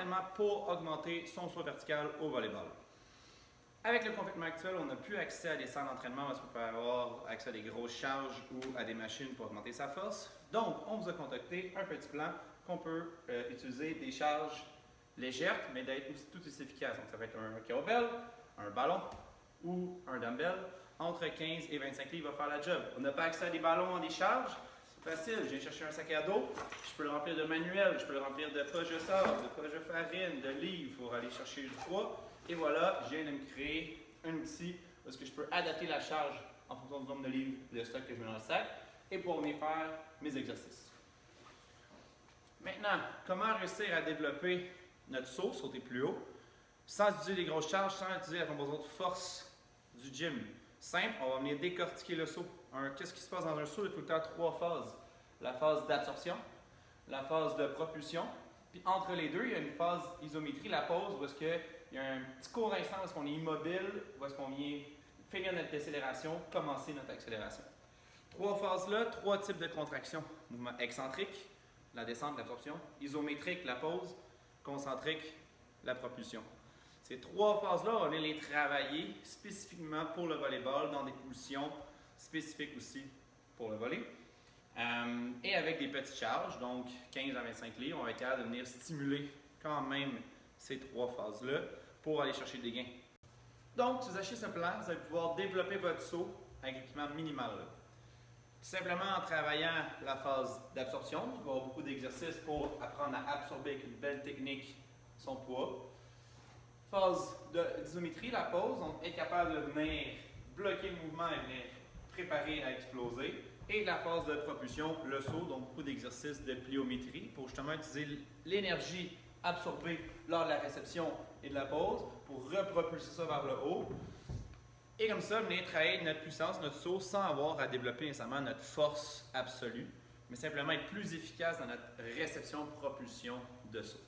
d'entraînement pour augmenter son saut vertical au volleyball. Avec le confinement actuel, on n'a plus accès à des salles d'entraînement parce qu'on peut avoir accès à des grosses charges ou à des machines pour augmenter sa force. Donc, on vous a contacté un petit plan qu'on peut utiliser des charges légères, mais d'être tout aussi efficaces. Donc, ça va être un kettlebell, un ballon ou un dumbbell. Entre 15 et 25 livres va faire la job. On n'a pas accès à des ballons à des charges. C'est facile, je viens chercher un sac à dos, je peux le remplir de manuel, je peux le remplir de poches de sable, de poches de farine, de livres pour aller chercher du poids. Et voilà, je viens de me créer un outil parce que je peux adapter la charge en fonction du nombre de livres de stock que je mets dans le sac et pour venir faire mes exercices. Maintenant, comment réussir à développer notre saut, sauter plus haut, sans utiliser des grosses charges, sans utiliser la composante force du gym? Simple, on va venir décortiquer le saut. Qu'est-ce qui se passe dans un saut? Il y a tout le temps 3 phases. La phase d'absorption, la phase de propulsion, puis entre les deux, il y a une phase isométrie, la pause, où est-ce qu'il y a un petit court instant où est-ce qu'on est immobile, où est-ce qu'on vient finir notre décélération, commencer notre accélération. 3 phases-là, 3 types de contractions. Mouvement excentrique, la descente, l'absorption, isométrique, la pause, concentrique, la propulsion. Ces 3 phases-là, on va les travailler spécifiquement pour le volleyball dans des positions spécifiques aussi pour le volley. Et avec des petites charges, donc 15 à 25 livres, on va être capable de venir stimuler quand même ces 3 phases-là pour aller chercher des gains. Donc, si vous achetez ce plan, vous allez pouvoir développer votre saut avec un équipement minimal. Tout simplement en travaillant la phase d'absorption, il va y avoir beaucoup d'exercices pour apprendre à absorber avec une belle technique son poids. Phase d'isométrie, la pause, on est capable de venir bloquer le mouvement et venir préparer à exploser. Et la phase de propulsion, le saut, donc beaucoup d'exercices de pliométrie pour justement utiliser l'énergie absorbée lors de la réception et de la pause pour repropulser ça vers le haut. Et comme ça, venir travailler notre puissance, notre saut, sans avoir à développer nécessairement notre force absolue, mais simplement être plus efficace dans notre réception-propulsion de saut.